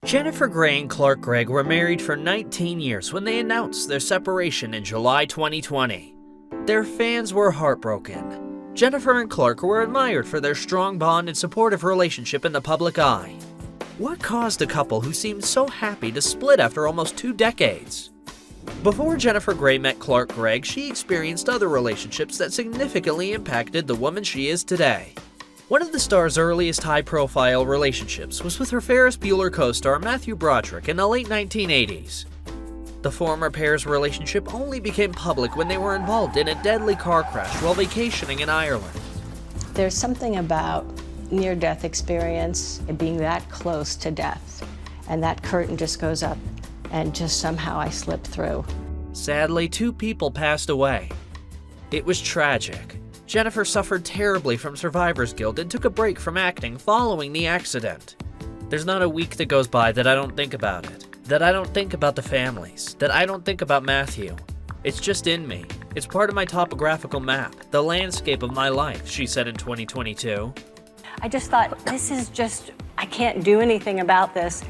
Jennifer Grey and Clark Gregg were married for 19 years when they announced their separation in July 2020. Their fans were heartbroken. Jennifer and Clark were admired for their strong bond and supportive relationship in the public eye. What caused a couple who seemed so happy to split after almost 2 decades? Before Jennifer Grey met Clark Gregg, she experienced other relationships that significantly impacted the woman she is today. One of the star's earliest high-profile relationships was with her Ferris Bueller co-star Matthew Broderick in the late 1980s. The former pair's relationship only became public when they were involved in a deadly car crash while vacationing in Ireland. There's something about near-death experience and being that close to death, and that curtain just goes up, and just somehow I slipped through. Sadly, 2 people passed away. It was tragic. Jennifer suffered terribly from survivor's guilt and took a break from acting following the accident. There's not a week that goes by that I don't think about it, that I don't think about the families, that I don't think about Matthew. It's just in me. It's part of my topographical map, the landscape of my life, she said in 2022. I just thought, I can't do anything about this.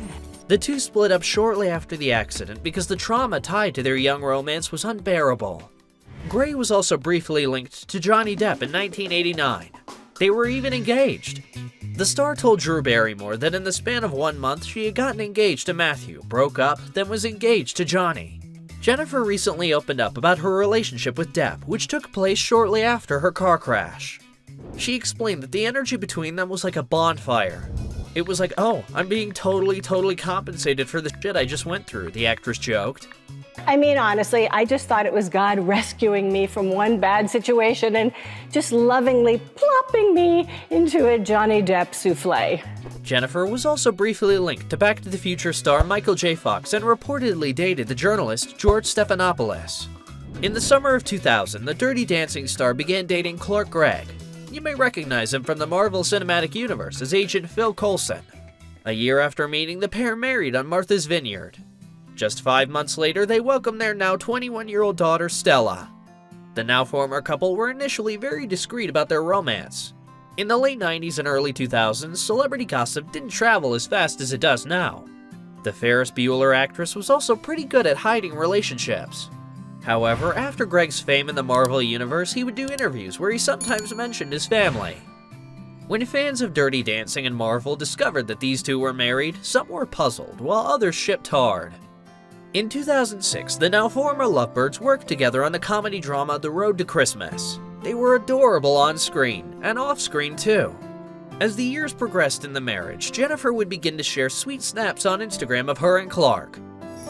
The two split up shortly after the accident because the trauma tied to their young romance was unbearable. Grey was also briefly linked to Johnny Depp in 1989. They were even engaged. The star told Drew Barrymore that in the span of 1 month she had gotten engaged to Matthew, broke up, then was engaged to Johnny. Jennifer recently opened up about her relationship with Depp, which took place shortly after her car crash. She explained that the energy between them was like a bonfire. It was like, oh, I'm being totally compensated for the shit I just went through, the actress joked. I mean, honestly, I just thought it was God rescuing me from one bad situation and just lovingly plopping me into a Johnny Depp souffle. Jennifer was also briefly linked to Back to the Future star Michael J. Fox and reportedly dated the journalist George Stephanopoulos. In the summer of 2000, the Dirty Dancing star began dating Clark Gregg. You may recognize him from the Marvel Cinematic Universe as Agent Phil Coulson. A year after meeting, the pair married on Martha's Vineyard. Just 5 months later, they welcomed their now 21-year-old daughter, Stella. The now former couple were initially very discreet about their romance. In the late 90s and early 2000s, celebrity gossip didn't travel as fast as it does now. The Ferris Bueller actress was also pretty good at hiding relationships. However, after Gregg's fame in the Marvel Universe, he would do interviews where he sometimes mentioned his family. When fans of Dirty Dancing and Marvel discovered that these two were married, some were puzzled, while others shipped hard. In 2006, the now former lovebirds worked together on the comedy drama The Road to Christmas. They were adorable on screen, and off screen too. As the years progressed in the marriage, Jennifer would begin to share sweet snaps on Instagram of her and Clark.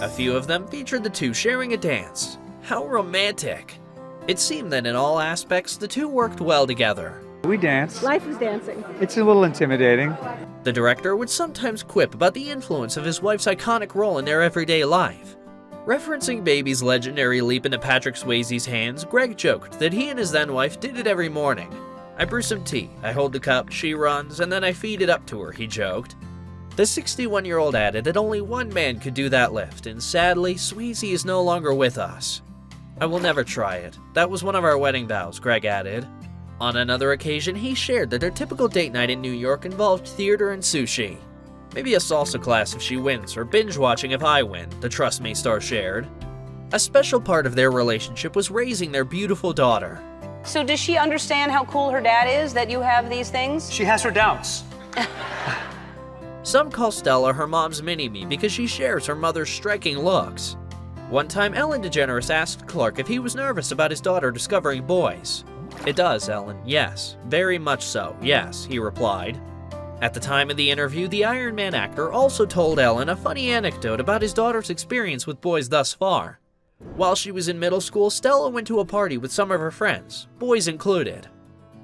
A few of them featured the two sharing a dance. How romantic! It seemed that in all aspects, the two worked well together. We dance. Life is dancing. It's a little intimidating. The director would sometimes quip about the influence of his wife's iconic role in their everyday life. Referencing Baby's legendary leap into Patrick Swayze's hands, Gregg joked that he and his then-wife did it every morning. I brew some tea, I hold the cup, she runs, and then I feed it up to her, he joked. The 61-year-old added that only one man could do that lift, and sadly, Swayze is no longer with us. I will never try it. That was one of our wedding vows, Gregg added. On another occasion, he shared that their typical date night in New York involved theater and sushi. Maybe a salsa class if she wins, or binge watching if I win, the Trust Me star shared. A special part of their relationship was raising their beautiful daughter. So does she understand how cool her dad is, that you have these things? She has her doubts. Some call Stella her mom's mini-me because she shares her mother's striking looks. One time, Ellen DeGeneres asked Clark if he was nervous about his daughter discovering boys. It does, Ellen, yes. Very much so, yes, he replied. At the time of the interview, the Iron Man actor also told Ellen a funny anecdote about his daughter's experience with boys thus far. While she was in middle school, Stella went to a party with some of her friends, boys included.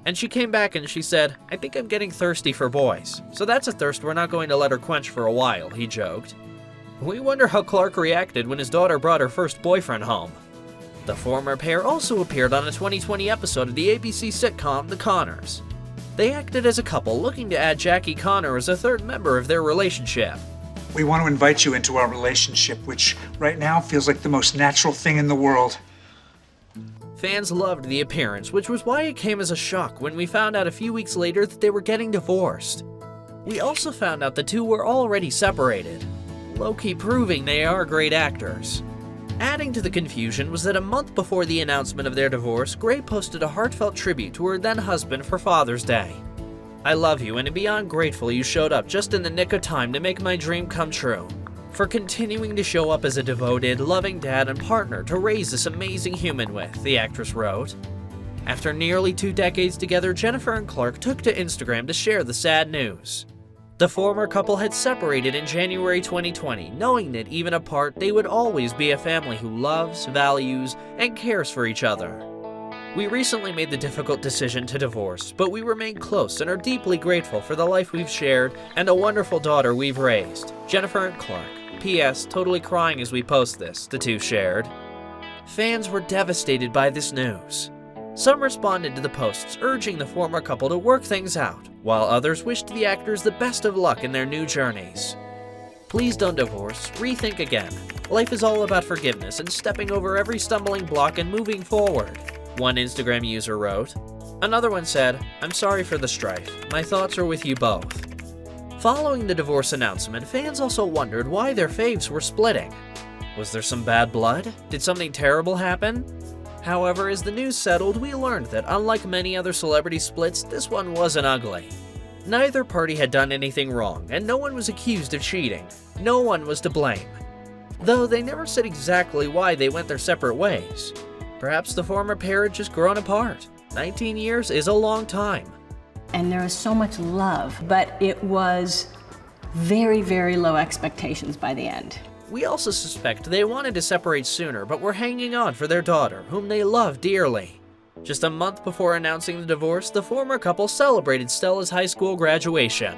And she came back and she said, I think I'm getting thirsty for boys. So that's a thirst we're not going to let her quench for a while, he joked. We wonder how Clark reacted when his daughter brought her first boyfriend home. The former pair also appeared on a 2020 episode of the ABC sitcom The Connors. They acted as a couple looking to add Jackie Connor as a third member of their relationship. We want to invite you into our relationship, which right now feels like the most natural thing in the world. Fans loved the appearance, which was why it came as a shock when we found out a few weeks later that they were getting divorced. We also found out the two were already separated. low-key proving they are great actors. Adding to the confusion was that a month before the announcement of their divorce, Gregg posted a heartfelt tribute to her then-husband for Father's Day. "I love you and am beyond grateful you showed up just in the nick of time to make my dream come true. For continuing to show up as a devoted, loving dad and partner to raise this amazing human with," the actress wrote. After nearly 2 decades together, Jennifer and Clark took to Instagram to share the sad news. The former couple had separated in January 2020, knowing that even apart, they would always be a family who loves, values, and cares for each other. "We recently made the difficult decision to divorce, but we remain close and are deeply grateful for the life we've shared and a wonderful daughter we've raised. Jennifer and Clark. P.S. Totally crying as we post this," the two shared. Fans were devastated by this news. Some responded to the posts urging the former couple to work things out, while others wished the actors the best of luck in their new journeys. "Please don't divorce, rethink again. Life is all about forgiveness and stepping over every stumbling block and moving forward," one Instagram user wrote. Another one said, "I'm sorry for the strife. My thoughts are with you both." Following the divorce announcement, fans also wondered why their faves were splitting. Was there some bad blood? Did something terrible happen? However, as the news settled, we learned that unlike many other celebrity splits, this one wasn't ugly. Neither party had done anything wrong, and no one was accused of cheating. No one was to blame. Though they never said exactly why they went their separate ways. Perhaps the former pair had just grown apart. 19 years is a long time. And there was so much love, but it was very, very low expectations by the end. We also suspect they wanted to separate sooner, but were hanging on for their daughter, whom they love dearly. Just a month before announcing the divorce, the former couple celebrated Stella's high school graduation.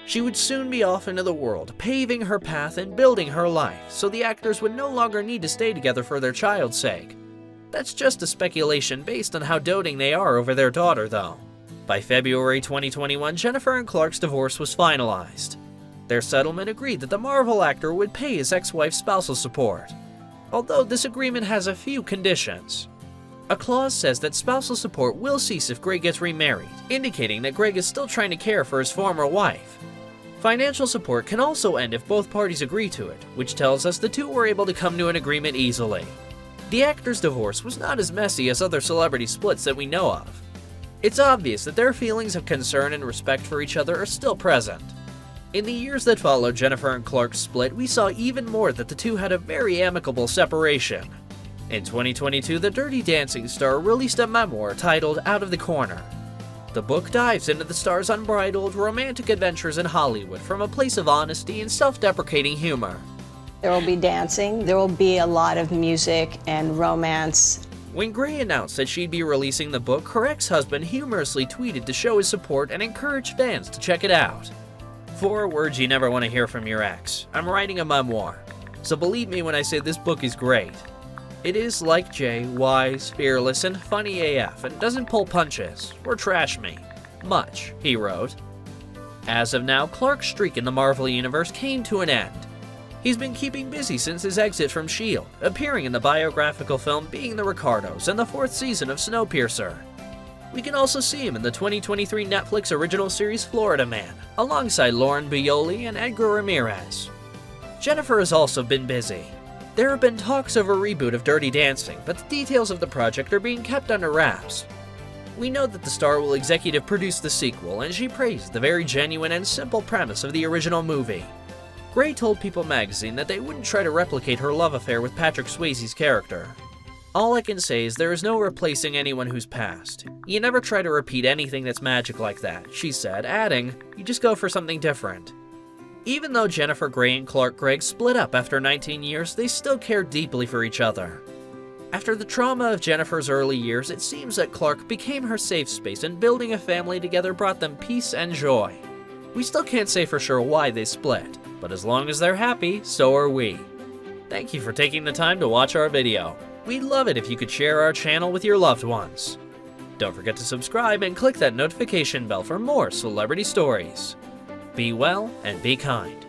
She would soon be off into the world, paving her path and building her life, so the actors would no longer need to stay together for their child's sake. That's just a speculation based on how doting they are over their daughter, though. By February 2021, Jennifer and Clark's divorce was finalized. Their settlement agreed that the Marvel actor would pay his ex-wife's spousal support, although this agreement has a few conditions. A clause says that spousal support will cease if Gregg gets remarried, indicating that Gregg is still trying to care for his former wife. Financial support can also end if both parties agree to it, which tells us the two were able to come to an agreement easily. The actor's divorce was not as messy as other celebrity splits that we know of. It's obvious that their feelings of concern and respect for each other are still present. In the years that followed Jennifer and Clark's split, we saw even more that the two had a very amicable separation. In 2022, the Dirty Dancing star released a memoir titled Out of the Corner. The book dives into the star's unbridled, romantic adventures in Hollywood from a place of honesty and self-deprecating humor. There will be dancing, there will be a lot of music and romance. When Gray announced that she'd be releasing the book, her ex-husband humorously tweeted to show his support and encourage fans to check it out. 4 words you never want to hear from your ex. I'm writing a memoir, so believe me when I say this book is great. It is, like Jay, wise, fearless, and funny AF, and doesn't pull punches, or trash me. Much, he wrote. As of now, Clark's streak in the Marvel Universe came to an end. He's been keeping busy since his exit from S.H.I.E.L.D., appearing in the biographical film Being the Ricardos and the 4th season of Snowpiercer. We can also see him in the 2023 Netflix original series Florida Man, alongside Lauren Bioli and Edgar Ramirez. Jennifer has also been busy. There have been talks of a reboot of Dirty Dancing, but the details of the project are being kept under wraps. We know that the star will executive produce the sequel, and she praised the very genuine and simple premise of the original movie. Gray told People magazine that they wouldn't try to replicate her love affair with Patrick Swayze's character. All I can say is there is no replacing anyone who's passed. You never try to repeat anything that's magic like that, she said, adding, you just go for something different. Even though Jennifer Grey and Clark Gregg split up after 19 years, they still care deeply for each other. After the trauma of Jennifer's early years, it seems that Clark became her safe space and building a family together brought them peace and joy. We still can't say for sure why they split, but as long as they're happy, so are we. Thank you for taking the time to watch our video. We'd love it if you could share our channel with your loved ones. Don't forget to subscribe and click that notification bell for more celebrity stories. Be well and be kind.